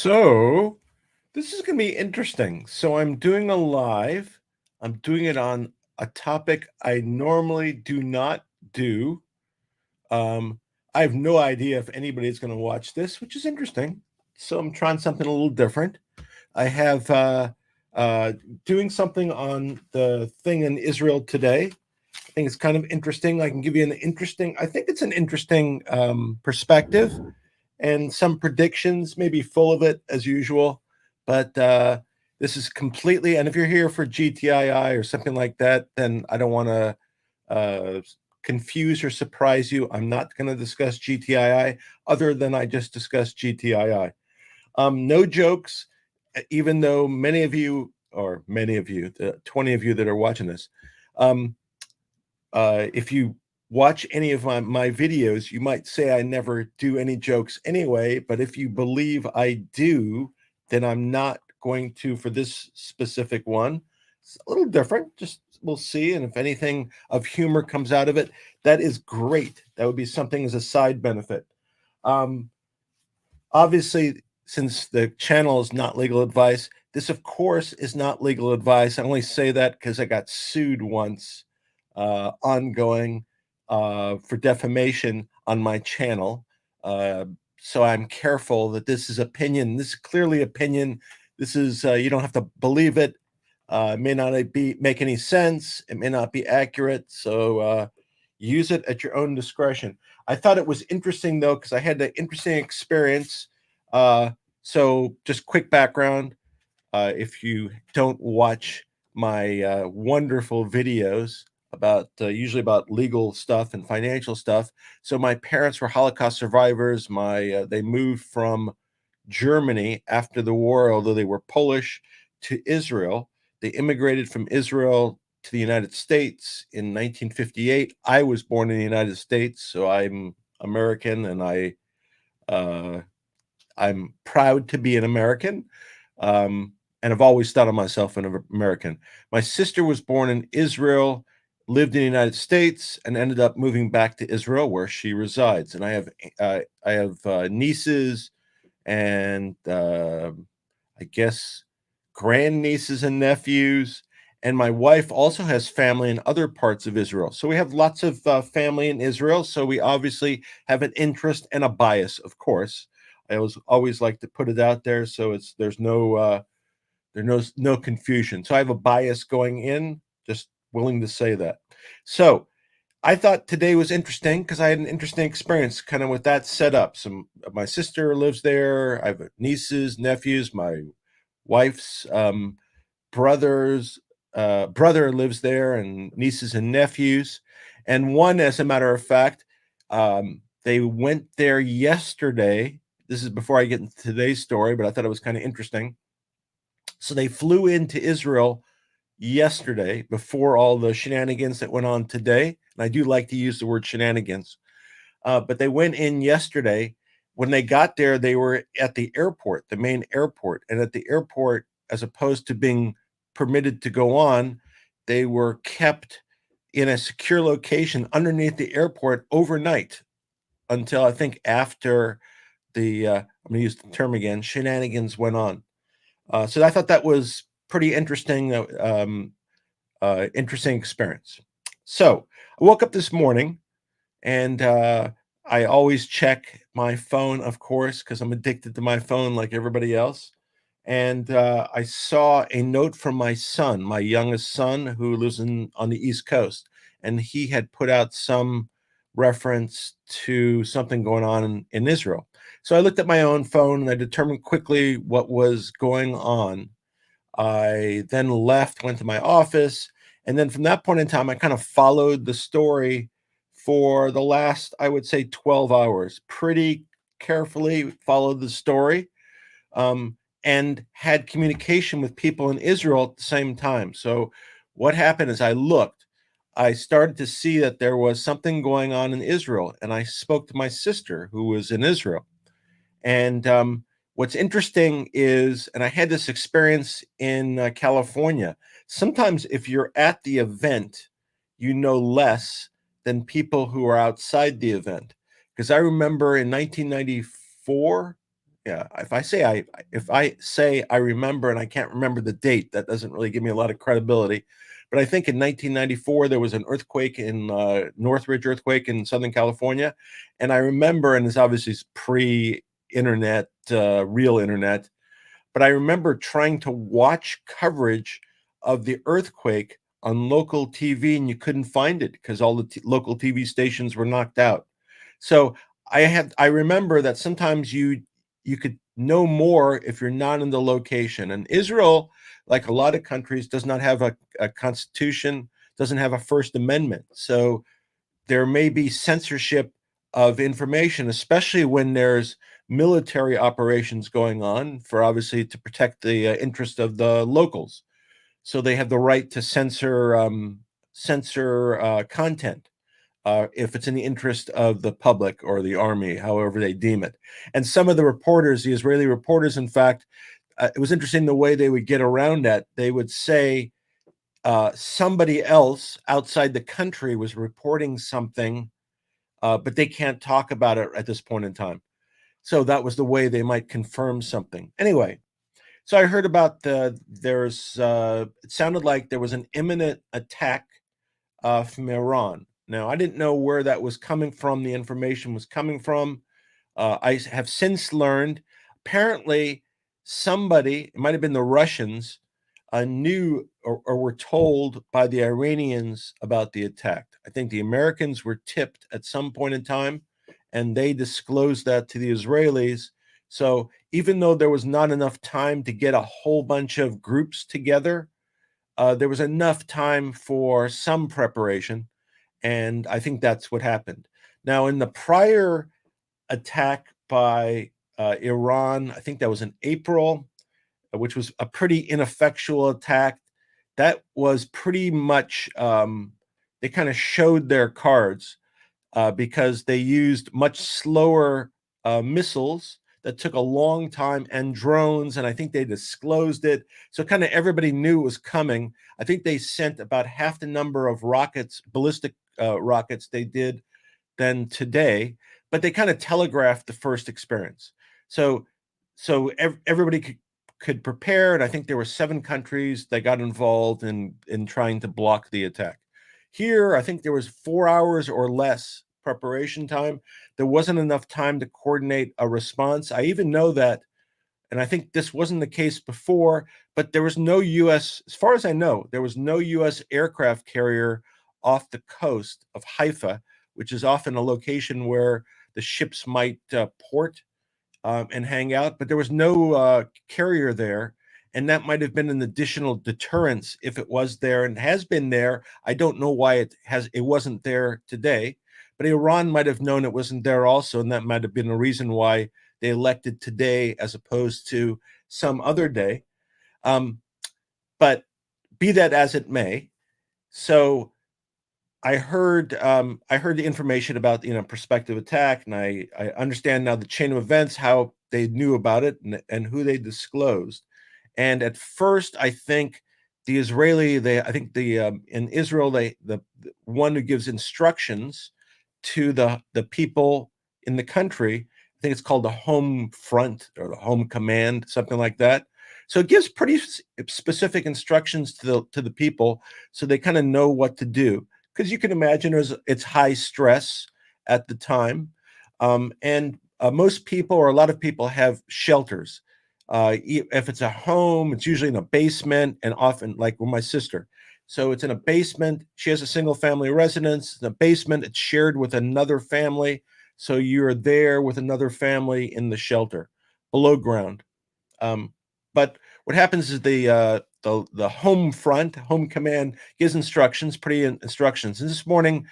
So this is going to be interesting. So I'm doing a live. I'm doing it on a topic I normally do not do. Um, I have no idea if anybody's going to watch this, which is interesting. So I'm trying something a little different. I have uh, doing something on the thing in Israel today. I think it's kind of interesting. I can give you an interesting. I think it's an interesting perspective and some predictions, maybe full of it as usual. But this is completely, and if you're here for GTII or something like that, then I don't want to confuse or surprise you. I'm not going to discuss GTII other than I just discussed GTII. No jokes, even though many of you, the 20 of you that are watching this, um, if you watch any of my videos, you might say I never do any jokes anyway, but if you believe I do, then I'm not going to for this specific one. It's a little different, just we'll see. And if anything of humor comes out of it, that is great. That would be something as a side benefit. Um, Obviously, since the channel is not legal advice, this, of course, is not legal advice. I only say that because I got sued once, ongoing, for defamation on my channel. Uh, so I'm careful that this is opinion. This is clearly opinion. This is you don't have to believe it. It may not make any sense. It may not be accurate. So use it at your own discretion. I thought it was interesting though because I had an interesting experience. Uh, so just quick background: if you don't watch my wonderful videos about usually about legal stuff and financial stuff, so my parents were Holocaust survivors. They moved from Germany after the war, although they were Polish, to Israel. They immigrated from Israel to the United States in 1958. I was born in the United States, so I'm American, and uh, I'm proud to be an American, and I've always thought of myself as an American. My sister was born in Israel, lived in the United States, and ended up moving back to Israel, where she resides. And I have nieces and I guess grandnieces and nephews. And my wife also has family in other parts of Israel. So we have lots of family in Israel. So we obviously have an interest and a bias, of course. I always like to put it out there so there's no confusion. So I have a bias going in, just willing to say that. So I thought today was interesting because I had an interesting experience kind of with that setup. My sister lives there. I have nieces, nephews. My wife's brother's brother lives there, and nieces and nephews. And one, as a matter of fact, they went there yesterday. This is before I get into today's story, but I thought it was kind of interesting. So they flew into Israel yesterday before all the shenanigans that went on today. And I do like to use the word shenanigans. But they went in yesterday. When they got there, they were at the airport, the main airport. And at the airport, as opposed to being permitted to go on, they were kept in a secure location underneath the airport overnight until I think after I'm going to use the term again, shenanigans went on. So I thought that was pretty interesting. Interesting experience. So I woke up this morning and I always check my phone, of course, because I'm addicted to my phone like everybody else. And I saw a note from my son, my youngest son, who lives on the East Coast, and he had put out some reference to something going on in Israel. So I looked at my own phone and I determined quickly what was going on. I then left, went to my office, and then from that point in time, I kind of followed the story for the last, I would say, 12 hours. Pretty carefully followed the story, um, and had communication with people in Israel at the same time. So what happened is I started to see that there was something going on in Israel, and I spoke to my sister who was in Israel. And what's interesting is, and I had this experience in California, sometimes if you're at the event, you know less than people who are outside the event. Because I remember in 1994, Yeah, if I say I remember and I can't remember the date, that doesn't really give me a lot of credibility. But I think in 1994 there was an earthquake in Northridge earthquake in Southern California, and I remember, and it's obviously pre-internet, real internet, but I remember trying to watch coverage of the earthquake on local TV, and you couldn't find it because all the local TV stations were knocked out. So I remember that sometimes you could know more if you're not in the location. And Israel, like a lot of countries, does not have a constitution, doesn't have a First Amendment. So there may be censorship of information, especially when there's military operations going on for obviously to protect the interest of the locals. So they have the right to censor content if it's in the interest of the public or the army, however they deem it. And some of the reporters, the Israeli reporters, in fact, it was interesting the way they would get around that. They would say somebody else outside the country was reporting something, but they can't talk about it at this point in time. So that was the way they might confirm something. Anyway, so I heard about it sounded like there was an imminent attack from Iran. Now, I didn't know where that was coming from, the information was coming from. I have since learned, apparently, somebody, it might have been the Russians, knew or were told by the Iranians about the attack. I think the Americans were tipped at some point in time, and they disclosed that to the Israelis. So even though there was not enough time to get a whole bunch of groups together, there was enough time for some preparation, and I think that's what happened. Now, in the prior attack by Iran, I think that was in April, which was a pretty ineffectual attack. That was pretty much, they kind of showed their cards because they used much slower missiles that took a long time and drones, and I think they disclosed it. So kind of everybody knew it was coming. I think they sent about half the number of rockets, ballistic rockets they did than today, but they kind of telegraphed the first experience. So everybody could prepare, and I think there were 7 countries that got involved in trying to block the attack. Here, I think there was 4 hours or less preparation time. There wasn't enough time to coordinate a response. I even know that, and I think this wasn't the case before, but there was no US, as far as I know, there was no US aircraft carrier off the coast of Haifa, which is often a location where the ships might port and hang out, but there was no carrier there. And that might have been an additional deterrence if it was there and has been there. I don't know why it wasn't there today, but Iran might have known it wasn't there also, and that might have been a reason why they elected today as opposed to some other day. But be that as it may, so I heard the information about prospective attack, and I understand now the chain of events, how they knew about it, and who they disclosed. And at first, I think the Israeli, I think in Israel, the one who gives instructions to the people in the country, I think it's called the Home Front or the Home Command, something like that. So it gives pretty specific instructions to the people, so they kind of know what to do. Because you can imagine it's high stress at the time, and most people or a lot of people have shelters. If it's a home, it's usually in a basement, and often, like with my sister, so it's in a basement. She has a single family residence. The basement, it's shared with another family, so you're there with another family in the shelter below ground. Um, but what happens is the home front, home command gives instructions, pretty instructions. And this morning,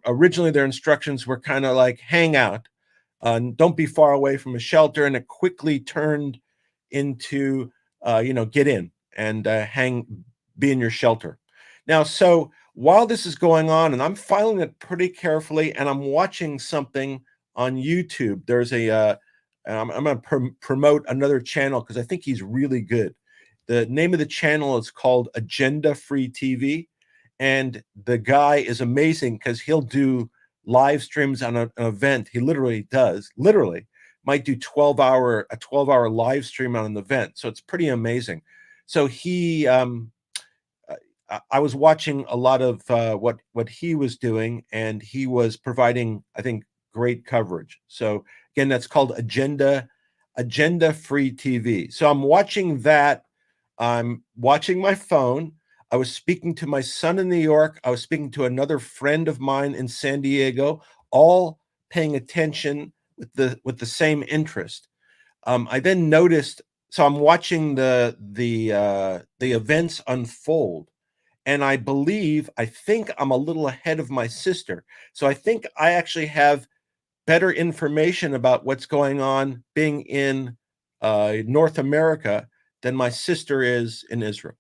originally their instructions were kind of like hang out, don't be far away from a shelter, and it quickly turned into get in and be in your shelter. Now, so while this is going on, and I'm following it pretty carefully, and I'm watching something on YouTube. There's I'm going to promote another channel because I think he's really good. The name of the channel is called Agenda Free TV, and the guy is amazing because he'll do live streams on an event. He literally does. Literally, might do 12-hour live stream on an event. So it's pretty amazing. So I was watching a lot of what he was doing, and he was providing, I think, great coverage. So again, that's called Agenda Free TV. So I'm watching that. I'm watching my phone. I was speaking to my son in New York. I was speaking to another friend of mine in San Diego, all paying attention with the same interest. I then noticed. So I'm watching the events unfold, and I think I'm a little ahead of my sister. So I think I actually have better information about what's going on being in North America than my sister is in Israel.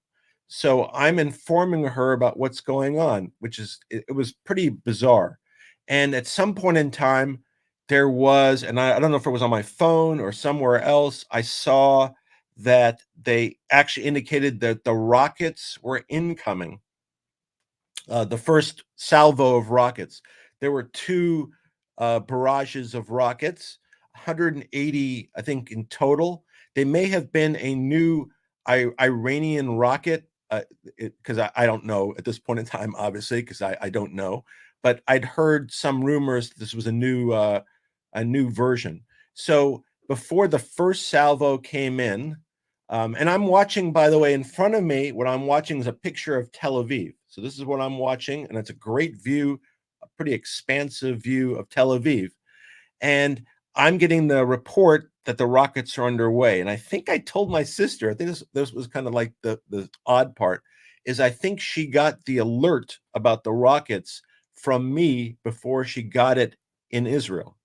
So I'm informing her about what's going on, which is, it was pretty bizarre. And at some point in time, there was, and I don't know if it was on my phone or somewhere else, I saw that they actually indicated that the rockets were incoming, the first salvo of rockets. There were two barrages of rockets, 180, I think, in total. They may have been a new Iranian rocket, because I don't know at this point in time, obviously, because I don't know. But I'd heard some rumors this was a new version. So before the first salvo came in, and I'm watching, by the way, in front of me, what I'm watching is a picture of Tel Aviv. So this is what I'm watching, and it's a great view, a pretty expansive view of Tel Aviv. And I'm getting the report that the rockets are underway. And I think I told my sister, I think this was kind of like the odd part, is I think she got the alert about the rockets from me before she got it in Israel.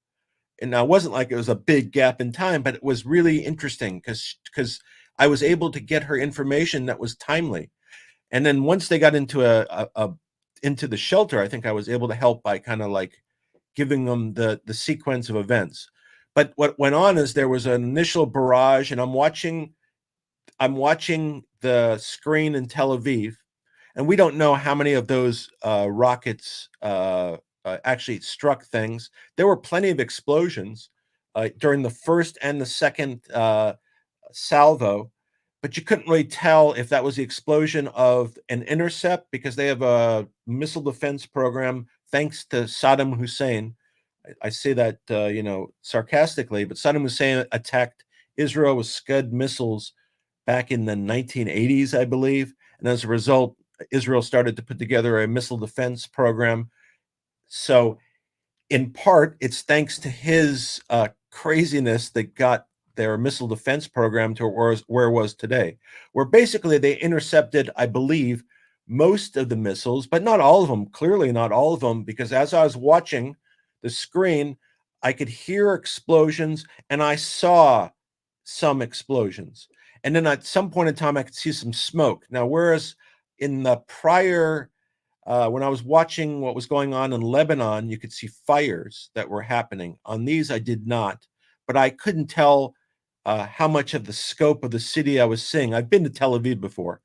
And now it wasn't like it was a big gap in time, but it was really interesting because I was able to get her information that was timely. And then once they got into the shelter, I think I was able to help by kind of like giving them the sequence of events. But what went on is there was an initial barrage, and I'm watching the screen in Tel Aviv, and we don't know how many of those rockets actually struck things. There were plenty of explosions during the first and the second salvo, but you couldn't really tell if that was the explosion of an intercept, because they have a missile defense program thanks to Saddam Hussein. I say that sarcastically, but Saddam Hussein attacked Israel with Scud missiles back in the 1980s, I believe, and as a result, Israel started to put together a missile defense program. So in part, it's thanks to his craziness that got their missile defense program to where it was today, where basically they intercepted, I believe, most of the missiles, but not all of them, clearly not all of them, because as I was watching the screen, I could hear explosions and I saw some explosions. And then at some point in time, I could see some smoke. Now, whereas in the prior when I was watching what was going on in Lebanon, you could see fires that were happening. On these, I did not, but I couldn't tell how much of the scope of the city I was seeing. I've been to Tel Aviv before,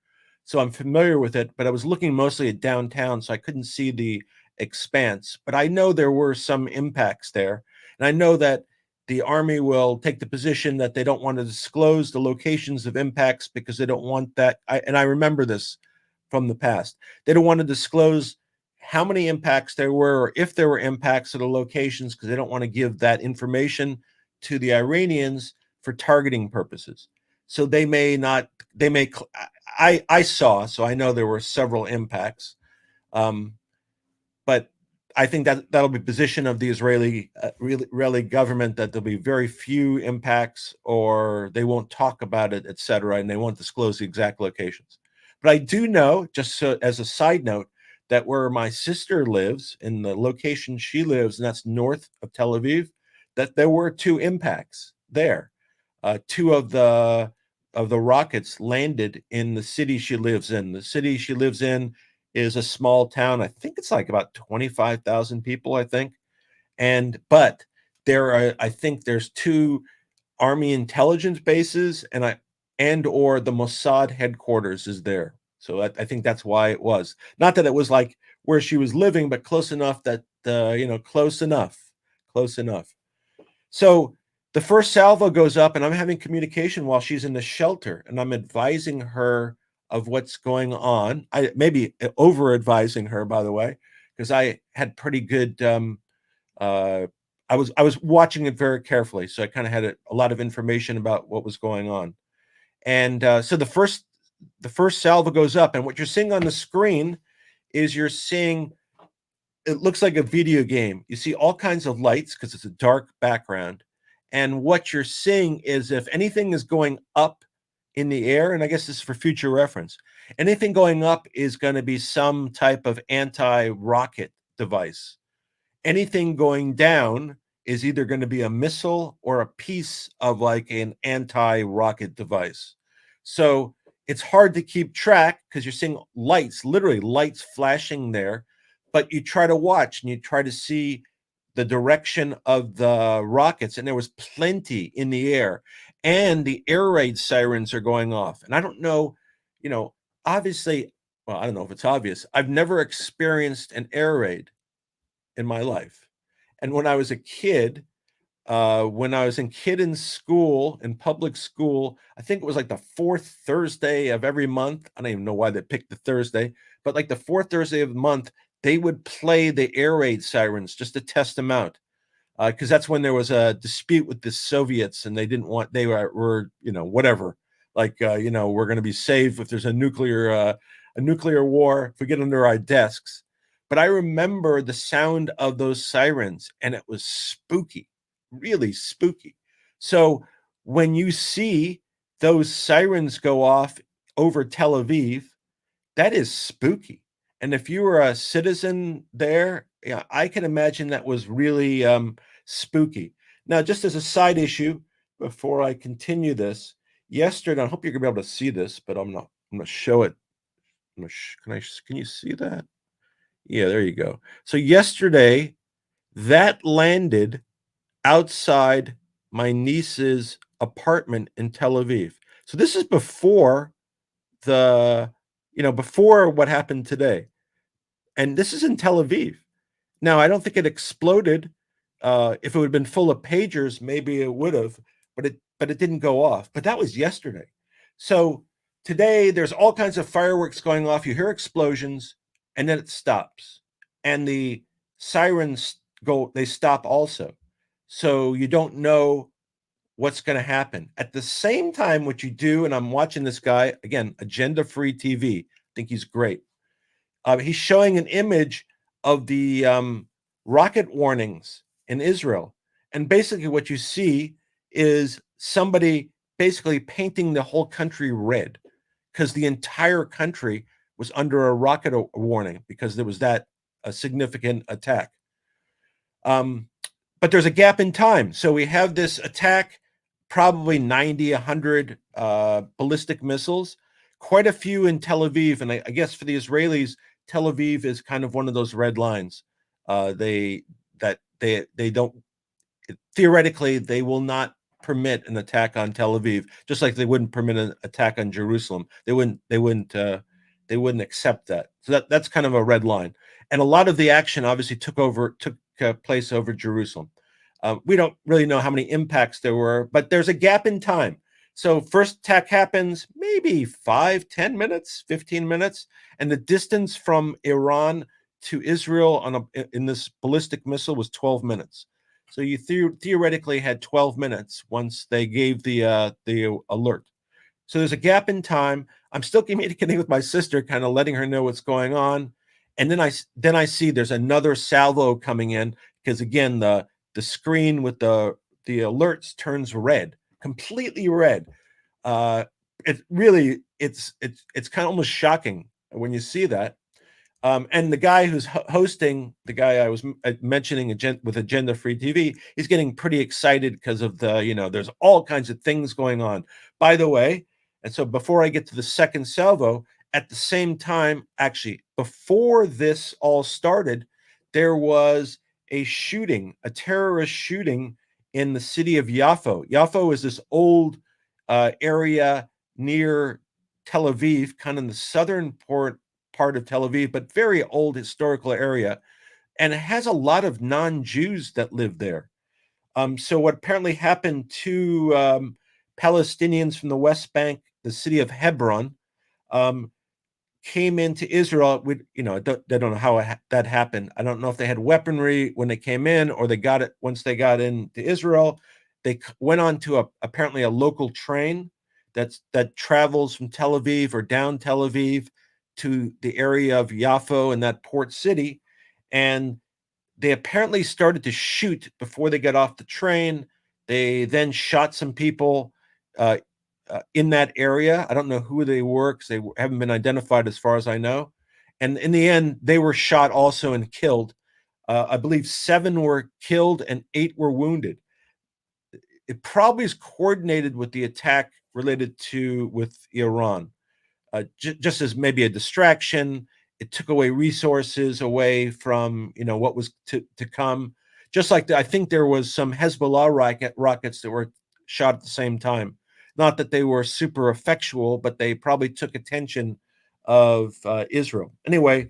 so I'm familiar with it, but I was looking mostly at downtown, so I couldn't see the expanse. But I know there were some impacts there, and I know that the Army will take the position that they don't want to disclose the locations of impacts because they don't want that. And I remember this from the past. They don't want to disclose how many impacts there were or if there were impacts at the locations, because they don't want to give that information to the Iranians for targeting purposes. So they may not, they may, I saw, so I know there were several impacts. But I think that that'll be position of the Israeli government, that there'll be very few impacts, or they won't talk about it, etc., and they won't disclose the exact locations. But I do know, just so, as a side note, that where my sister lives, in the location she lives, and that's north of Tel Aviv, that there were two impacts there. Two of the rockets landed in the city she lives in. The city she lives in is a small town. I think it's like about 25,000 people, I think. But I think there's two Army intelligence bases, or the Mossad headquarters is there. So I think that's why it was. Not that it was like where she was living, but close enough that, close enough. So The first salvo goes up, and I'm having communication while she's in the shelter, and I'm advising her of what's going on. I maybe over advising her, by the way, because I had pretty good. Uh, I was watching it very carefully, so I kind of had a lot of information about what was going on. And so the first salvo goes up, and what you're seeing on the screen is you're seeing it looks like a video game. You see all kinds of lights because it's a dark background. And what you're seeing is if anything is going up in the air, and I guess this is for future reference, anything going up is going to be some type of anti-rocket device. Anything going down is either going to be a missile or a piece of like an anti-rocket device. So it's hard to keep track because you're seeing lights, literally lights flashing there, but you try to watch and you try to see the direction of the rockets, and there was plenty in the air, and the air raid sirens are going off. And I don't know, you know, obviously, well, I don't know if it's obvious. I've never experienced an air raid in my life. And when I was a kid, when I was in school, in public school, I think it was like the fourth Thursday of every month. I don't even know why they picked the Thursday, but like the fourth Thursday of the month, they would play the air raid sirens just to test them out. Because that's when there was a dispute with the Soviets, and they didn't want they were whatever, like we're going to be safe if there's a nuclear war if we get under our desks. But I remember the sound of those sirens, and it was spooky, really spooky. So when you see those sirens go off over Tel Aviv, that is spooky. And if you were a citizen there, yeah, I can imagine that was really spooky. Now, just as a side issue, before I continue this, yesterday, I hope you're gonna be able to see this, but I'm not. I'm gonna show it. Can you see that? Yeah, there you go. So yesterday, that landed outside my niece's apartment in Tel Aviv. So this is the, before what happened today. And this is in Tel Aviv. Now, I don't think it exploded. If it would have been full of pagers, maybe it would have, but it didn't go off. But that was yesterday. So today, there's all kinds of fireworks going off. You hear explosions, and then it stops, and the sirens go. They stop also. So you don't know what's going to happen. At the same time, what you do, and I'm watching this guy again, Agenda Free TV. I think he's great. He's showing an image of the rocket warnings in Israel. And basically, what you see is somebody basically painting the whole country red because the entire country was under a rocket warning because there was that a significant attack. But there's a gap in time. So we have this attack, probably 90, 100 ballistic missiles, quite a few in Tel Aviv. And I guess for the Israelis, Tel Aviv is kind of one of those red lines. They don't theoretically they will not permit an attack on Tel Aviv, just like they wouldn't permit an attack on Jerusalem. They wouldn't accept that. So that's kind of a red line. And a lot of the action obviously took place over Jerusalem. We don't really know how many impacts there were, but there's a gap in time. So first attack happens maybe 5, 10 minutes, 15 minutes, and the distance from Iran to Israel in this ballistic missile was 12 minutes. So you theoretically had 12 minutes once they gave the alert. So there's a gap in time. I'm still communicating with my sister, kind of letting her know what's going on. And then I see there's another salvo coming in because again the screen with the alerts turns red, completely red. It's kind of almost shocking when you see that. And the guy who's hosting, the guy I was mentioning with Agenda Free TV, he's getting pretty excited because of there's all kinds of things going on. By the way, and so before I get to the second salvo, at the same time, actually, before this all started, there was a terrorist shooting in the city of Yaffo. Yaffo is this old area near Tel Aviv, kind of in the southern part of Tel Aviv, but very old historical area. And it has a lot of non-Jews that live there. So what apparently happened to Palestinians from the West Bank, the city of Hebron, um, came into Israel. They don't know how that happened. I don't know if they had weaponry when they came in, or they got it once they got into Israel. They went on to apparently a local train that travels from Tel Aviv or down Tel Aviv to the area of Yaffo and that port city, and they apparently started to shoot before they got off the train. They then shot some people uh, in that area. I don't know who they were because they haven't been identified as far as I know. And in the end, they were shot also and killed. I believe 7 were killed and 8 were wounded. It probably is coordinated with the attack related to with Iran, just as maybe a distraction. It took away resources away from what was to come. Just like I think there was some Hezbollah rockets that were shot at the same time. Not that they were super effectual, but they probably took attention of Israel. Anyway,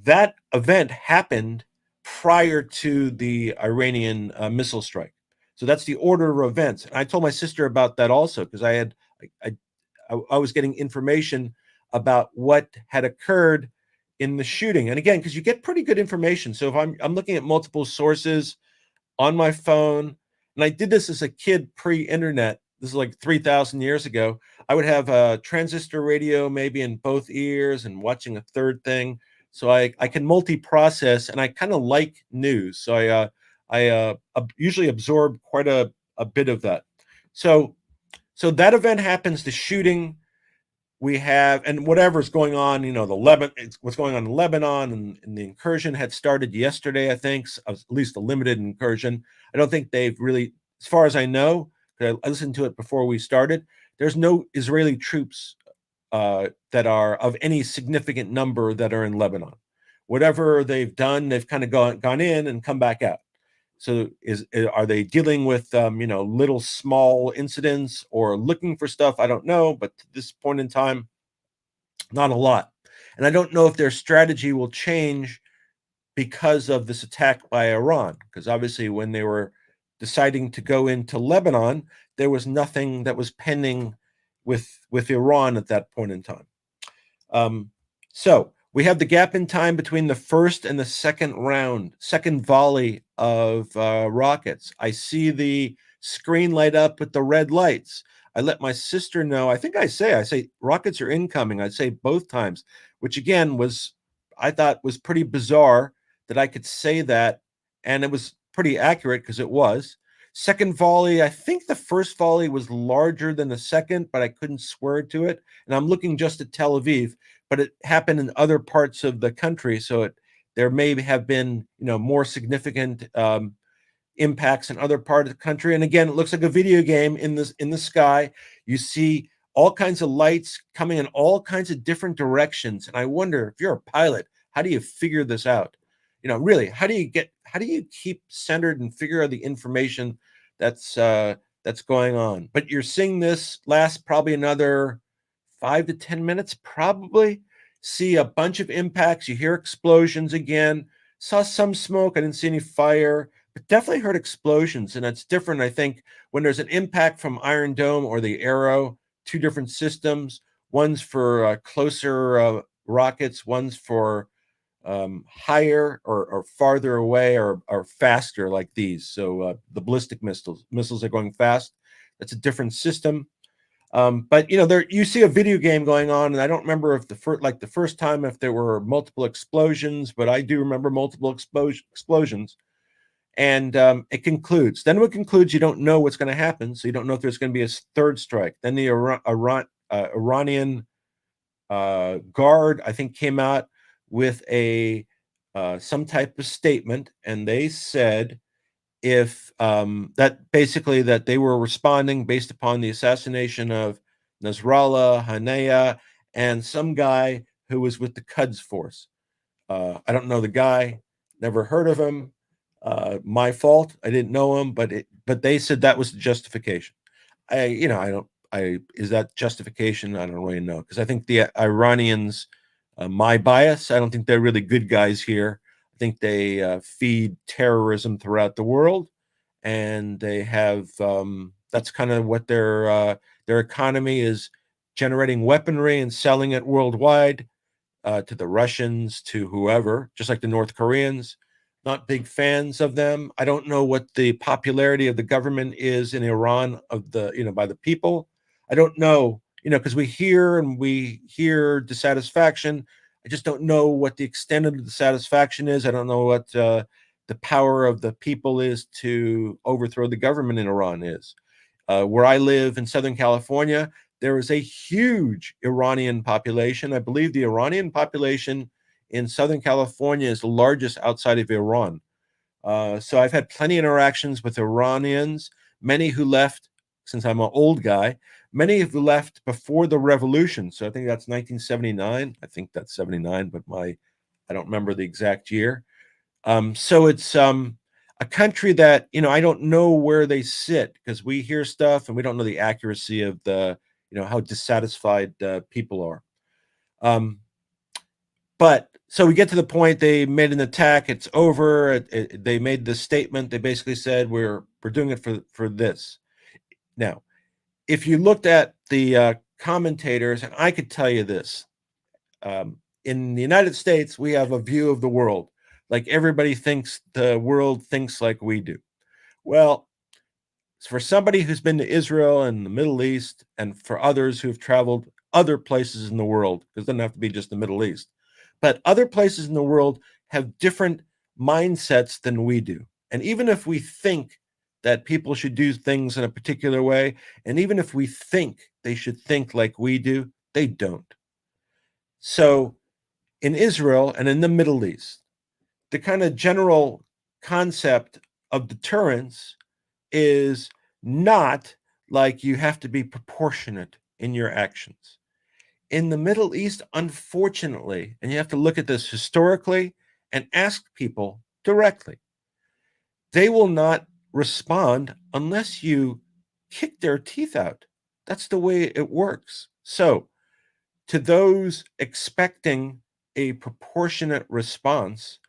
that event happened prior to the Iranian missile strike. So that's the order of events. And I told my sister about that also because I I was getting information about what had occurred in the shooting. And again, because you get pretty good information. So if I'm looking at multiple sources on my phone, and I did this as a kid pre-internet. This is like 3,000 years ago. I would have a transistor radio maybe in both ears and watching a third thing. So I can multi-process, and I kind of like news. So I usually absorb quite a bit of that. So so that event happens, the shooting we have, and whatever's going on, what's going on in Lebanon, and the incursion had started yesterday, I think, at least a limited incursion. I don't think they've really, as far as I know, I listened to it before we started. There's no Israeli troops that are of any significant number that are in Lebanon. Whatever they've done, they've kind of gone in and come back out. So are they dealing with little small incidents or looking for stuff? I don't know, but to this point in time, not a lot. And I don't know if their strategy will change because of this attack by Iran, because obviously when they were deciding to go into Lebanon, there was nothing that was pending with Iran at that point in time. So we have the gap in time between the first and the second volley of rockets. I see the screen light up with the red lights. I let my sister know. I think I say rockets are incoming. I'd say both times, which again I thought was pretty bizarre that I could say that, and it was pretty accurate because it was. Second volley, I think the first volley was larger than the second, but I couldn't swear to it. And I'm looking just at Tel Aviv, but it happened in other parts of the country, so there may have been more significant impacts in other parts of the country. And again, it looks like a video game in the sky. You see all kinds of lights coming in all kinds of different directions, and I wonder, if you're a pilot, how do you figure this out? Really, how do you keep centered and figure out the information that's going on? But you're seeing this last probably another 5 to 10 minutes, probably. See a bunch of impacts. You hear explosions again. Saw some smoke. I didn't see any fire, but definitely heard explosions. And that's different, I think, when there's an impact from Iron Dome or the Arrow, 2 different systems. One's for closer rockets, one's for higher or farther away or faster, like these. So the ballistic missiles are going fast. That's a different system. But there you see a video game going on, and I don't remember if the first time if there were multiple explosions, but I do remember multiple explosions. And it concludes. Then when it concludes, you don't know what's going to happen, so you don't know if there's going to be a third strike. Then the Iranian guard, I think, came out with a some type of statement, and they said if that basically that they were responding based upon the assassination of Nasrallah, Hanaya, and some guy who was with the Quds force. I don't know the guy, never heard of him. My fault. I didn't know him, but they said that was the justification. I don't. Is that justification? I don't really know, because I think the Iranians, my bias, I don't think they're really good guys here. I think they feed terrorism throughout the world, and they have that's kind of what their economy is, generating weaponry and selling it worldwide to the Russians, to whoever, just like the North Koreans. Not big fans of them. I don't know what the popularity of the government is in Iran of the, by the people. I don't know, because we hear dissatisfaction. I just don't know what the extent of the dissatisfaction is. I don't know what the power of the people is to overthrow the government in Iran is. Where I live in Southern California, there is a huge Iranian population. I believe the Iranian population in Southern California is the largest outside of Iran. So I've had plenty of interactions with Iranians, many who left, since I'm an old guy, many who left before the revolution. So I think that's 1979. I think that's 79, but I don't remember the exact year. So it's a country that, I don't know where they sit, because we hear stuff and we don't know the accuracy of how dissatisfied people are. But so we get to the point, they made an attack, it's over. They made the statement. They basically said, we're doing it for this. Now, if you looked at the commentators, and I could tell you this, in the United States, we have a view of the world. Like, everybody thinks the world thinks like we do. Well, for somebody who's been to Israel and the Middle East, and for others who've traveled other places in the world, because it doesn't have to be just the Middle East, but other places in the world have different mindsets than we do. And even if we think that people should do things in a particular way, and even if we think they should think like we do, they don't. So in Israel and in the Middle East, the kind of general concept of deterrence is not like you have to be proportionate in your actions. In the Middle East, unfortunately, and you have to look at this historically and ask people directly, they will not respond unless you kick their teeth out. That's the way it works. So, to those expecting a proportionate response,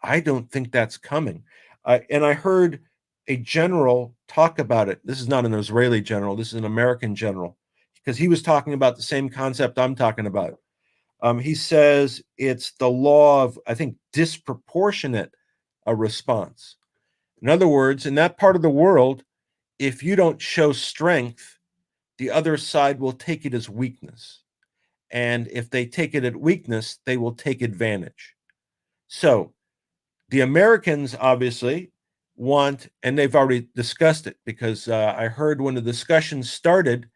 I don't think that's coming. And I heard a general talk about it. This is not an Israeli general, this is an American general, because he was talking about the same concept I'm talking about. He says it's the law of, I think, disproportionate response. In other words, in that part of the world, if you don't show strength, the other side will take it as weakness. And if they take it as weakness, they will take advantage. So the Americans obviously want, and they've already discussed it, because I heard when the discussion started,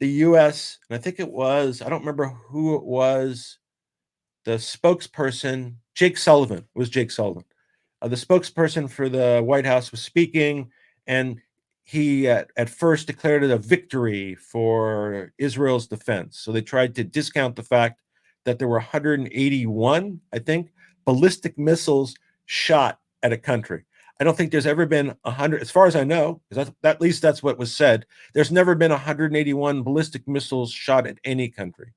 the US, and I think it was, I don't remember who it was, the spokesperson, Jake Sullivan, it was Jake Sullivan. The spokesperson for the White House was speaking, and he at first declared it a victory for Israel's defense. So they tried to discount the fact that there were 181, I think, ballistic missiles shot at a country. I don't think there's ever been 100, as far as I know, because at least that's what was said. There's never been 181 ballistic missiles shot at any country.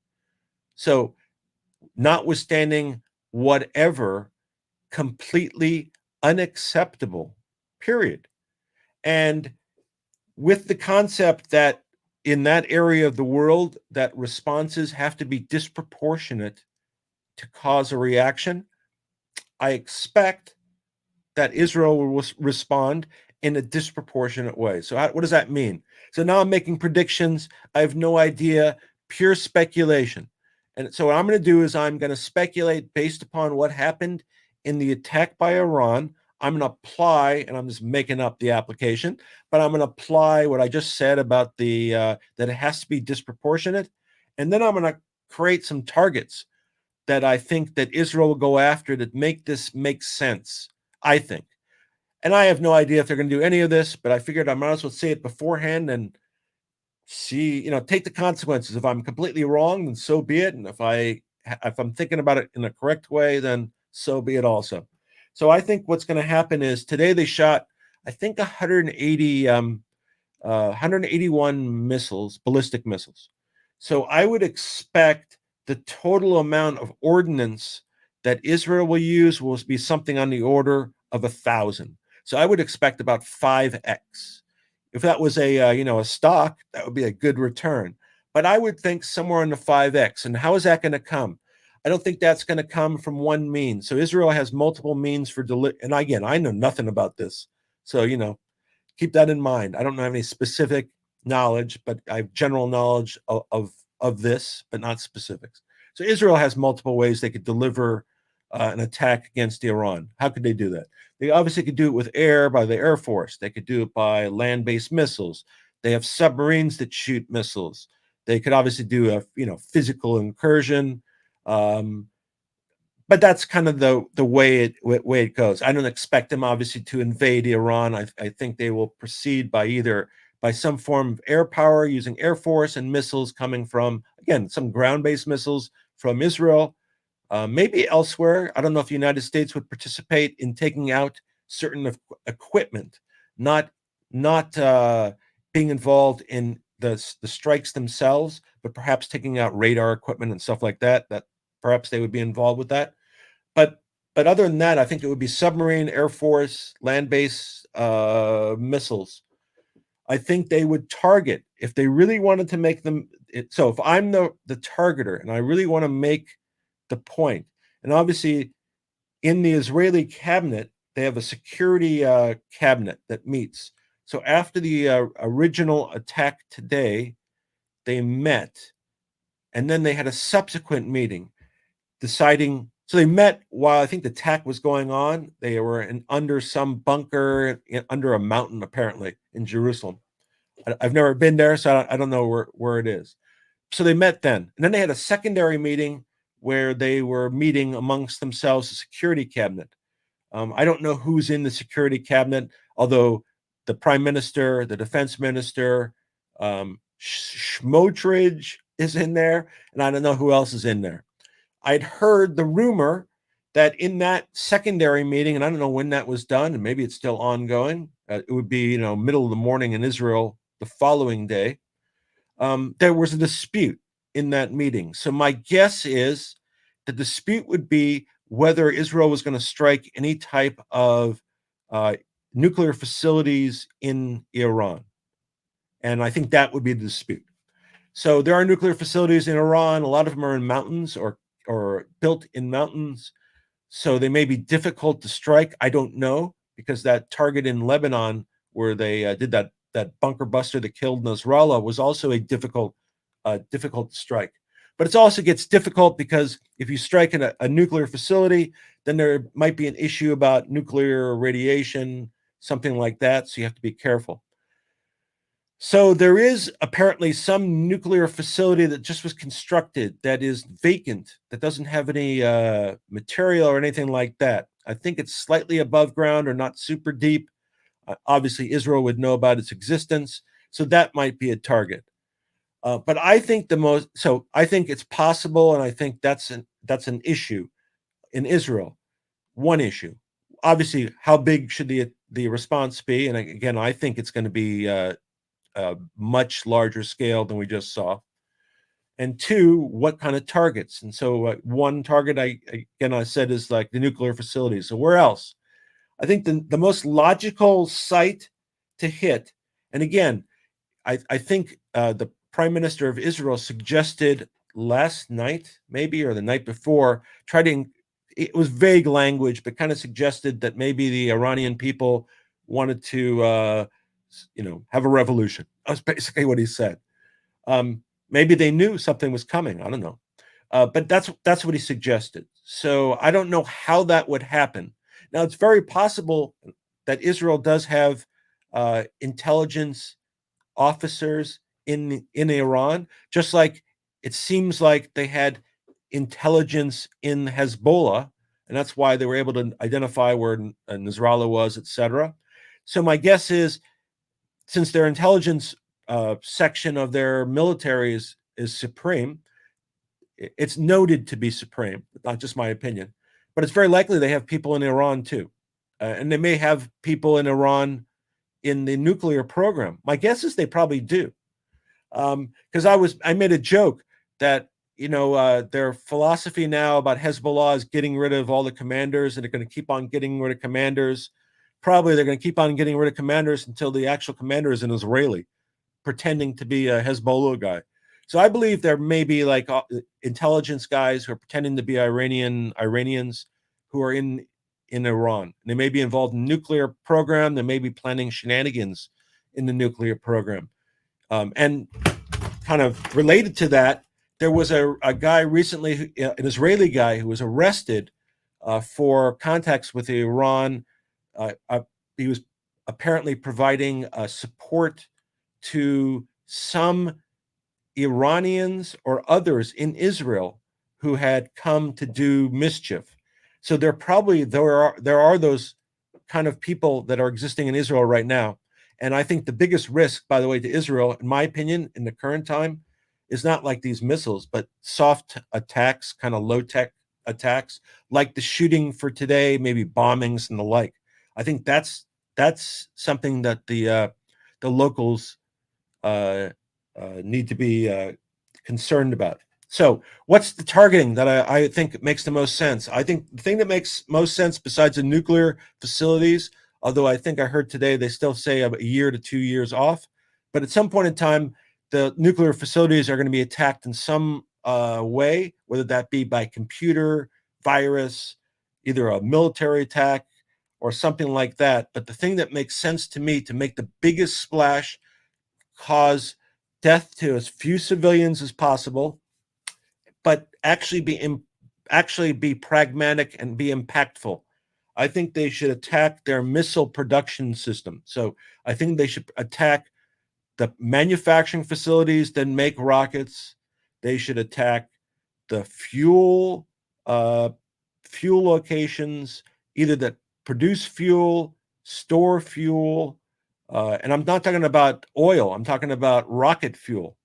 So, notwithstanding whatever, completely unacceptable, period. And with the concept that in that area of the world, that responses have to be disproportionate to cause a reaction, I expect that Israel will respond in a disproportionate way. So what does that mean? So now I'm making predictions. I have no idea, pure speculation. And so what I'm going to do is I'm going to speculate based upon what happened in the attack by Iran. I'm going to apply, and I'm just making up the application, but I'm going to apply what I just said about that it has to be disproportionate. And then I'm going to create some targets that I think that Israel will go after that make this make sense, I think. And I have no idea if they're going to do any of this, but I figured I might as well say it beforehand and see, take the consequences. If I'm completely wrong, then so be it. And if I'm thinking about it in a correct way, then so be it also. So I think what's going to happen is today they shot, I think, 181 missiles, ballistic missiles. So I would expect the total amount of ordnance that Israel will use will be something on the order of 1,000. So I would expect about 5x. If that was a stock, that would be a good return. But I would think somewhere in the 5x. And how is that going to come? I don't think that's going to come from one means. So Israel has multiple means for and again, I know nothing about this. So, keep that in mind. I don't have any specific knowledge, but I have general knowledge of this, but not specifics. So Israel has multiple ways they could deliver an attack against Iran. How could they do that? They obviously could do it with air by the Air Force. They could do it by land-based missiles. They have submarines that shoot missiles. They could obviously do a physical incursion. But that's kind of the way it goes. I don't expect them obviously to invade Iran. I think they will proceed by some form of air power using Air Force and missiles coming from, again, some ground-based missiles from Israel, maybe elsewhere. I don't know if the United States would participate in taking out certain equipment, not being involved in the strikes themselves, but perhaps taking out radar equipment and stuff like that. That perhaps they would be involved with that. But other than that, I think it would be submarine, Air Force, land-based missiles. I think they would target if they really wanted to make them. So if I'm the targeter and I really want to make the point, and obviously in the Israeli cabinet, they have a security cabinet that meets. So after the original attack today, they met, and then they had a subsequent meeting deciding. So they met while I think the attack was going on. They were under some bunker under a mountain, apparently, in Jerusalem. I've never been there, so I don't know where it is. So they met then. And then they had a secondary meeting where they were meeting amongst themselves, the security cabinet. I don't know who's in the security cabinet, although the prime minister, the defense minister, Schmotridge is in there, and I don't know who else is in there. I'd heard the rumor that in that secondary meeting, and I don't know when that was done, and maybe it's still ongoing. It would be, middle of the morning in Israel the following day. There was a dispute in that meeting. So my guess is the dispute would be whether Israel was going to strike any type of nuclear facilities in Iran. And I think that would be the dispute. So there are nuclear facilities in Iran. A lot of them are in mountains or built in mountains. So they may be difficult to strike. I don't know, because that target in Lebanon where they did that bunker buster that killed Nasrallah was also a difficult to strike. But it also gets difficult because if you strike in a nuclear facility, then there might be an issue about nuclear radiation, something like that. So you have to be careful. So there is apparently some nuclear facility that just was constructed that is vacant, that doesn't have any material or anything like that. I think it's slightly above ground or not super deep. Obviously, Israel would know about its existence, so that might be a target. But I think I think it's possible, and I think that's an issue in Israel. One issue, obviously, how big should the response be? And again, I think it's going to be a much larger scale than we just saw. And two, what kind of targets? And so one target, I said, is like the nuclear facilities. So where else? I think the most logical site to hit, and again, I think the Prime Minister of Israel suggested last night, maybe, or the night before, it was vague language, but kind of suggested that maybe the Iranian people wanted to, have a revolution. That's basically what he said. Maybe they knew something was coming. I don't know. But that's what he suggested. So I don't know how that would happen. Now, it's very possible that Israel does have intelligence officers in Iran, just like it seems like they had intelligence in Hezbollah, and that's why they were able to identify where Nasrallah was, etc. So my guess is, since their intelligence section of their military is supreme, it's noted to be supreme, not just my opinion, but it's very likely they have people in Iran too. And they may have people in Iran in the nuclear program. My guess is they probably do. Because I made a joke that, their philosophy now about Hezbollah is getting rid of all the commanders, and they're going to keep on getting rid of commanders probably they're going to keep on getting rid of commanders until the actual commander is an Israeli pretending to be a Hezbollah guy. So I believe there may be like intelligence guys who are pretending to be Iranians who are in Iran. They may be involved in the nuclear program. They may be planning shenanigans in the nuclear program. And kind of related to that, there was a guy recently, an Israeli guy, who was arrested for contacts with Iran. He was apparently providing support to some Iranians or others in Israel who had come to do mischief. So there are those kind of people that are existing in Israel right now. And I think the biggest risk, by the way, to Israel, in my opinion, in the current time, is not like these missiles, but soft attacks, kind of low-tech attacks, like the shooting for today, maybe bombings and the like. I think that's something that the locals need to be concerned about. So what's the targeting that I think makes the most sense? I think the thing that makes most sense besides the nuclear facilities, although I think I heard today they still say a year to 2 years off, but at some point in time, the nuclear facilities are going to be attacked in some way, whether that be by computer, virus, either a military attack or something like that. But the thing that makes sense to me to make the biggest splash, cause death to as few civilians as possible, but actually be pragmatic and be impactful. I think they should attack their missile production system. So I think they should attack the manufacturing facilities that make rockets. They should attack the fuel locations, either that produce fuel, store fuel, and I'm not talking about oil. I'm talking about rocket fuel.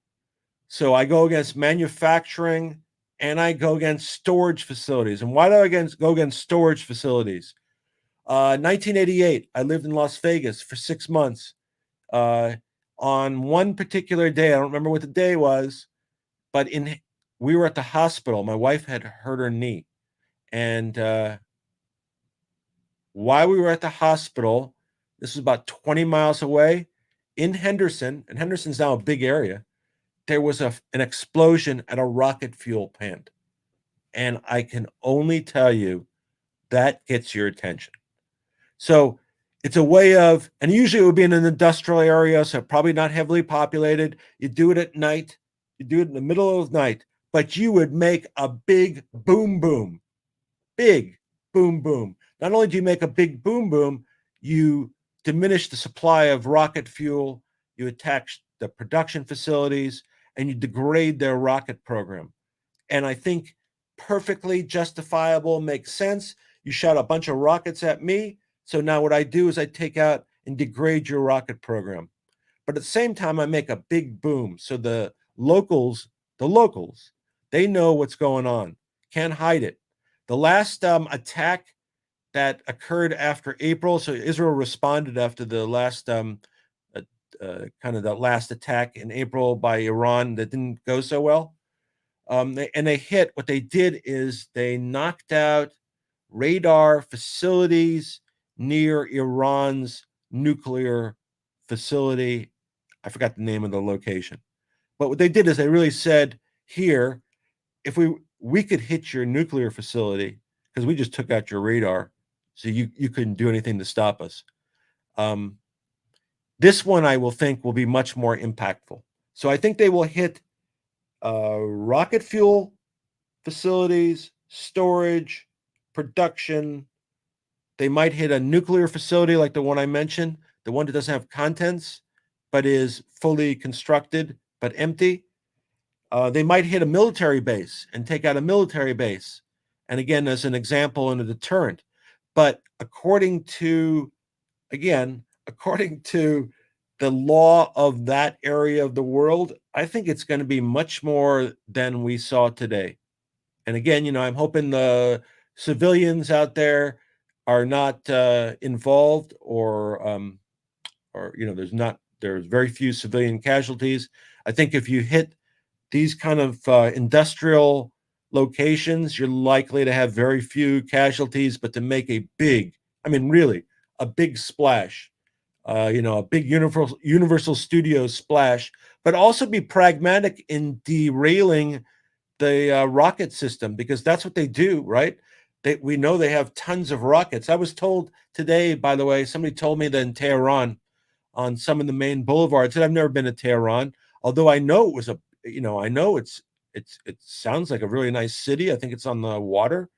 So I go against manufacturing and I go against storage facilities. And why do I go against storage facilities? 1988, I lived in Las Vegas for 6 months. On one particular day, I don't remember what the day was, but we were at the hospital. My wife had hurt her knee. And while we were at the hospital, this was about 20 miles away in Henderson, and Henderson's now a big area, there was an explosion at a rocket fuel plant. And I can only tell you that gets your attention. So it's a way of, and usually it would be in an industrial area, so probably not heavily populated. You do it at night, you do it in the middle of the night, but you would make a big boom, boom, big boom, boom. Not only do you make a big boom, boom, you diminish the supply of rocket fuel, you attack the production facilities, and you degrade their rocket program. And I think perfectly justifiable, makes sense. You shot a bunch of rockets at me. So now what I do is I take out and degrade your rocket program. But at the same time, I make a big boom. So the locals, they know what's going on. Can't hide it. The last attack that occurred after April, so Israel responded after the last kind of the last attack in April by Iran that didn't go so well. They hit, what they did is they knocked out radar facilities near Iran's nuclear facility. I forgot the name of the location. But what they did is they really said, here, if we could hit your nuclear facility because we just took out your radar, so you couldn't do anything to stop us. This one I will think will be much more impactful. So I think they will hit rocket fuel facilities, storage, production. They might hit a nuclear facility like the one I mentioned, the one that doesn't have contents, but is fully constructed but empty. They might hit a military base and take out a military base. And again, as an example in a deterrent. But according to the law of that area of the world, I think it's going to be much more than we saw today. And again, I'm hoping the civilians out there are not involved, or there's very few civilian casualties. I think if you hit these kind of industrial locations, you're likely to have very few casualties, but to make a big, really a big splash, a big Universal Studios splash, but also be pragmatic in derailing the rocket system, because that's what they do, right? We know they have tons of rockets. I was told today, by the way, somebody told me that in Tehran, on some of the main boulevards, and I've never been to Tehran, although I know it was I know it sounds like a really nice city. I think it's on the water.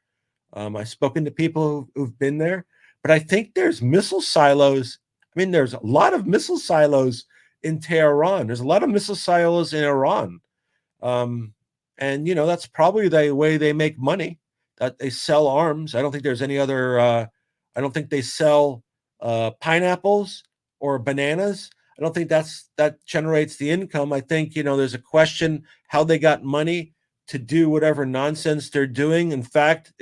I've spoken to people who've been there, but I think there's missile silos. I mean, there's a lot of missile silos in Tehran. There's a lot of missile silos in Iran. Um, and that's probably the way they make money, that they sell arms. I don't think there's any other I don't think they sell pineapples or bananas. I don't think that generates the income. I think there's a question how they got money to do whatever nonsense they're doing. In fact,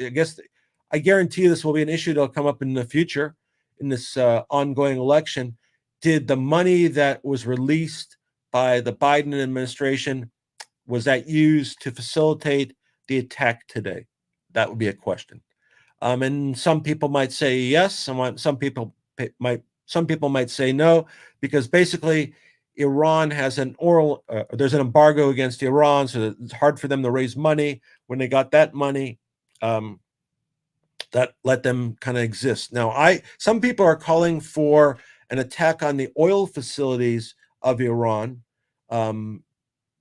I guarantee this will be an issue that'll come up in the future in this ongoing election. Did the money that was released by the Biden administration, was that used to facilitate the attack today? That would be a question. And some people might say yes. Some people might say no, because basically Iran has there's an embargo against Iran, so it's hard for them to raise money. When they got that money, that let them kind of exist. Now, some people are calling for an attack on the oil facilities of Iran,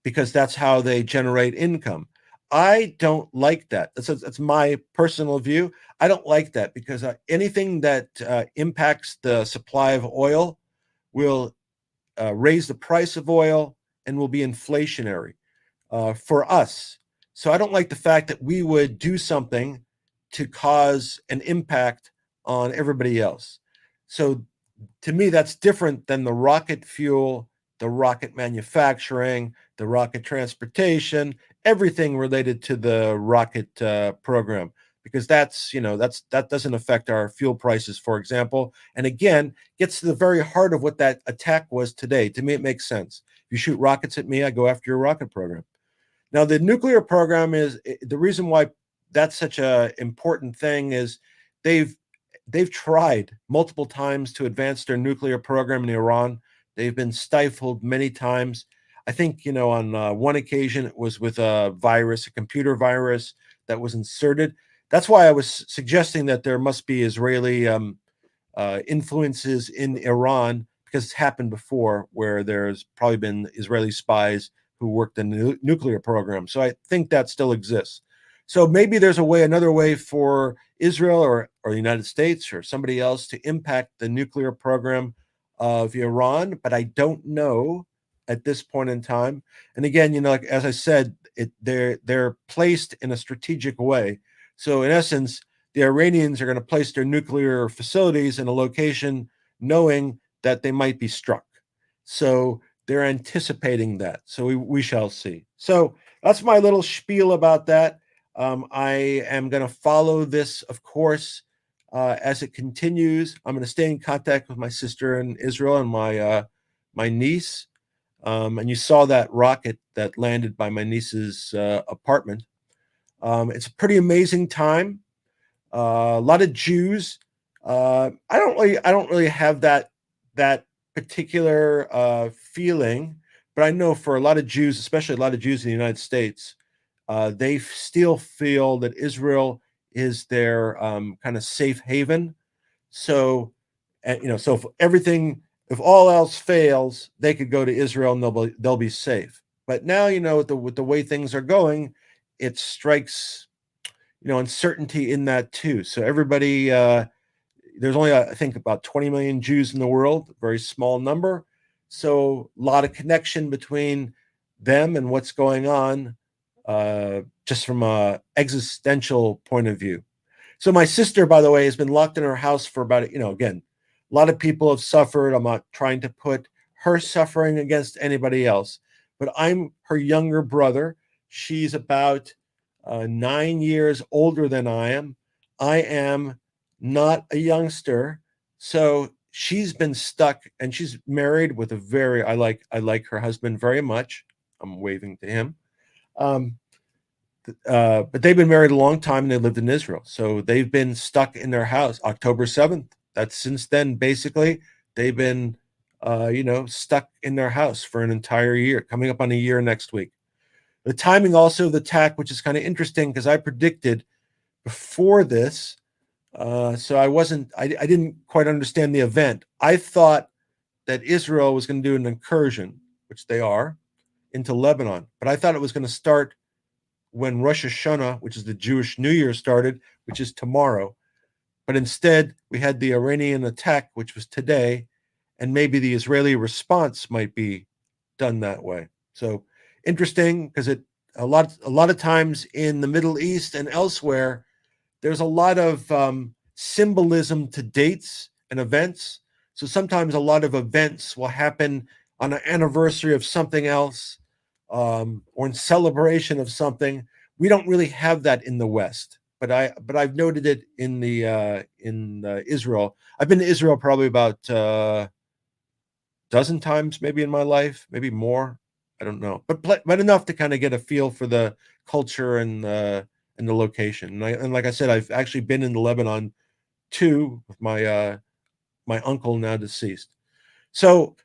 because that's how they generate income. I don't like that. That's my personal view. I don't like that, because anything that impacts the supply of oil will raise the price of oil and will be inflationary for us. So I don't like the fact that we would do something to cause an impact on everybody else. So to me, that's different than the rocket fuel, the rocket manufacturing, the rocket transportation, everything related to the rocket program, because that doesn't affect our fuel prices, for example. And again, gets to the very heart of what that attack was today. To me, it makes sense. If you shoot rockets at me, I go after your rocket program. Now, the nuclear program is the reason why that's such an important thing. Is they've tried multiple times to advance their nuclear program in Iran. They've been stifled many times. I think, on one occasion, it was with a computer virus that was inserted. That's why I was suggesting that there must be Israeli influences in Iran, because it's happened before where there's probably been Israeli spies who worked in the nuclear program. So I think that still exists. So maybe there's another way for Israel or the United States or somebody else to impact the nuclear program of Iran, but I don't know at this point in time. And again, like, as I said, they're placed in a strategic way. So in essence, the Iranians are going to place their nuclear facilities in a location knowing that they might be struck. So they're anticipating that. So we shall see. So that's my little spiel about that. I am going to follow this, of course, as it continues. I'm going to stay in contact with my sister in Israel and my niece. And you saw that rocket that landed by my niece's apartment. It's a pretty amazing time. A lot of Jews. I don't really have that particular feeling, but I know for a lot of Jews, especially a lot of Jews in the United States, they still feel that Israel is their kind of safe haven. So, if all else fails, they could go to Israel and they'll be safe. But now, with the way things are going, it strikes uncertainty in that too. So everybody, there's only I think about 20 million Jews in the world, a very small number. So a lot of connection between them and what's going on, just from a existential point of view. So my sister, by the way, has been locked in her house for about, again, a lot of people have suffered. I'm not trying to put her suffering against anybody else, but I'm her younger brother. She's about 9 years older than I am. I am not a youngster. So she's been stuck, and she's married with I like her husband very much. I'm waving to him. But they've been married a long time and they lived in Israel. So they've been stuck in their house. October 7th, that since then, basically, they've been, stuck in their house for an entire year, coming up on a year next week. The timing also of the attack, which is kind of interesting because I predicted before this, so I didn't quite understand the event. I thought that Israel was going to do an incursion, which they are, into Lebanon, but I thought it was going to start when Rosh Hashanah, which is the Jewish New Year, started, which is tomorrow. But instead, we had the Iranian attack, which was today, and maybe the Israeli response might be done that way. So interesting, because a lot of times in the Middle East and elsewhere, there's a lot of symbolism to dates and events. So sometimes a lot of events will happen on an anniversary of something else, or in celebration of something. We don't really have that in the West, but I've noted it in Israel. I've been to Israel probably about dozen times, maybe in my life, maybe more. I don't know, but enough to kind of get a feel for the culture and the location. And like I said, I've actually been in Lebanon too with my uncle, now deceased. So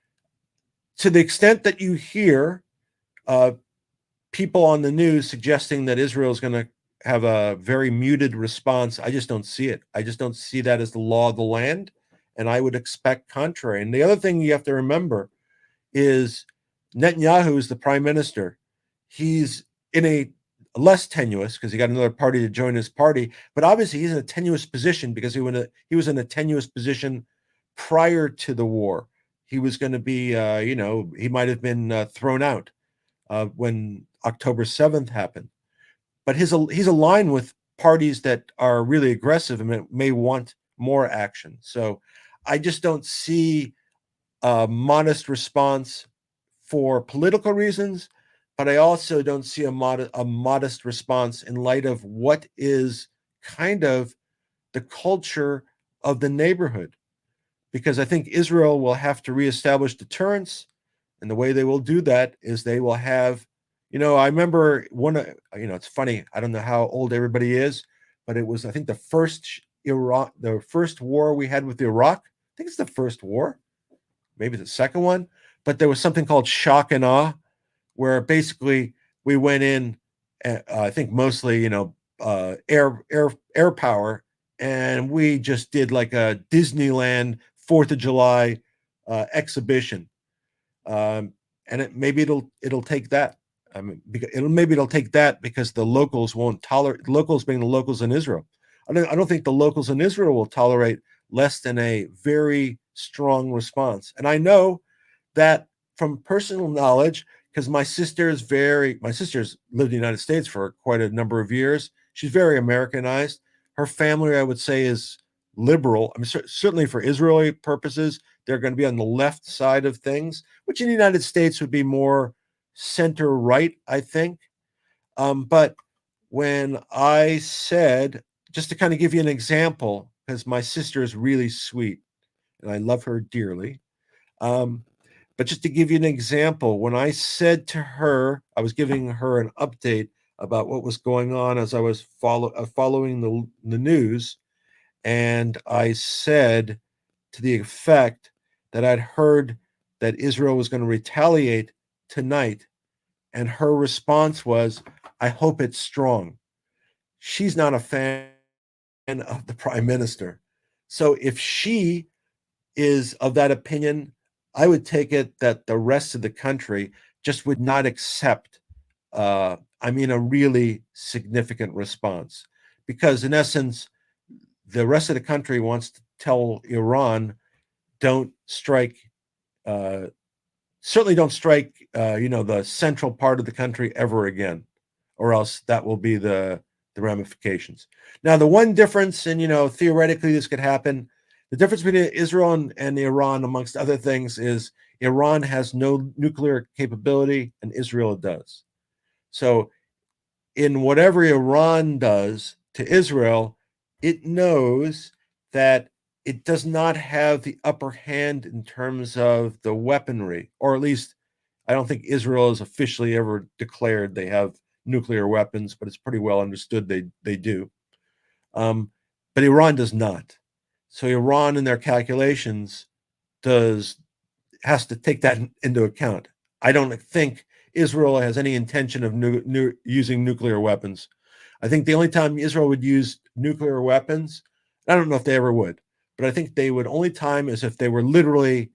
to the extent that you hear people on the news suggesting that Israel is going to have a very muted response, I just don't see it. I just don't see that as the law of the land, and I would expect contrary. And the other thing you have to remember is Netanyahu is the prime minister. He's in a less tenuous, because he got another party to join his party, but obviously he's in a tenuous position because he was in a tenuous position prior to the war. He was going to be, he might have been thrown out when October 7th happened. But he's aligned with parties that are really aggressive and may want more action. So I just don't see a modest response for political reasons, but I also don't see a modest response in light of what is kind of the culture of the neighborhood. Because I think Israel will have to reestablish deterrence, and the way they will do that is they will have, I remember it's funny, I don't know how old everybody is, but it was, I think, the first war we had with Iraq. I think it's the first war, maybe the second one, but there was something called shock and awe, where basically we went in, I think mostly, air power, and we just did like a Disneyland 4th of July exhibition. And maybe it'll take that. Maybe it'll take that because the locals won't tolerate, locals being the locals in Israel. I don't think the locals in Israel will tolerate less than a very strong response. And I know that from personal knowledge, because my sister's lived in the United States for quite a number of years. She's very Americanized. Her family, I would say, is liberal. I mean, certainly for Israeli purposes, they're going to be on the left side of things, which in the United States would be more center right, I think. But when I said, just to kind of give you an example, because my sister is really sweet and I love her dearly. But just to give you an example, when I said to her, I was giving her an update about what was going on as I was following the news, and I said to the effect that I'd heard that Israel was going to retaliate tonight, and her response was, "I hope it's strong." She's not a fan of the prime minister. So if she is of that opinion, I would take it that the rest of the country just would not accept, a really significant response. Because in essence, the rest of the country wants to tell Iran, don't strike, certainly don't strike, the central part of the country ever again, or else that will be the ramifications. Now, the one difference, and theoretically this could happen, the difference between Israel and Iran, amongst other things, is Iran has no nuclear capability and Israel does. So in whatever Iran does to Israel, it knows that it does not have the upper hand in terms of the weaponry, or at least I don't think Israel has officially ever declared they have nuclear weapons, but it's pretty well understood they do. But Iran does not. So Iran, in their calculations, has to take that into account. I don't think Israel has any intention of using nuclear weapons. I think the only time Israel would use nuclear weapons, I don't know if they ever would, but I think they would only time is if if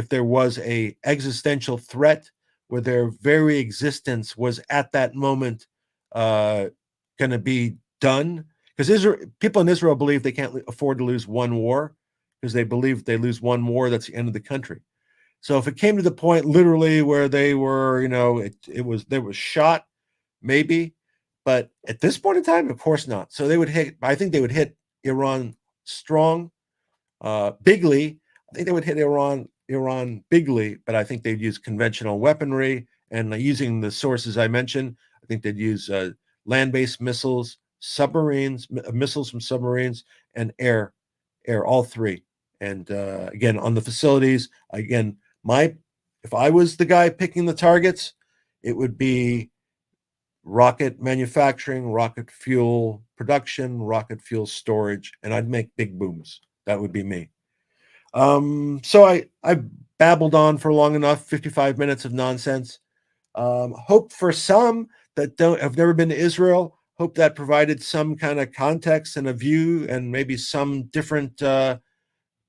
there was a existential threat where their very existence was at that moment going to be done. Because people in Israel believe they can't afford to lose one war, because they believe if they lose one war, that's the end of the country. So if it came to the point literally where they were, there was shot, maybe, but at this point in time, of course not. So I think they would hit Iran strong, bigly. I think they would hit Iran bigly, but I think they'd use conventional weaponry, and using the sources I mentioned, I think they'd use land-based missiles, submarines, missiles from submarines, and air, all three. And again, on the facilities, again, if I was the guy picking the targets, it would be rocket manufacturing, rocket fuel production, rocket fuel storage, and I'd make big booms. That would be me. So I babbled on for long enough, 55 minutes of nonsense. Hope for some that have never been to Israel, hope that provided some kind of context and a view and maybe some different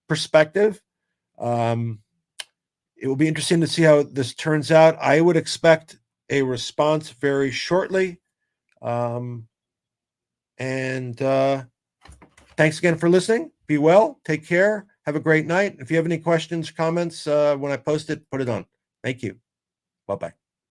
perspective. It will be interesting to see how this turns out. I would expect a response very shortly. And thanks again for listening. Be well. Take care. Have a great night. If you have any questions, comments, when I post it, put it on. Thank you. Bye-bye.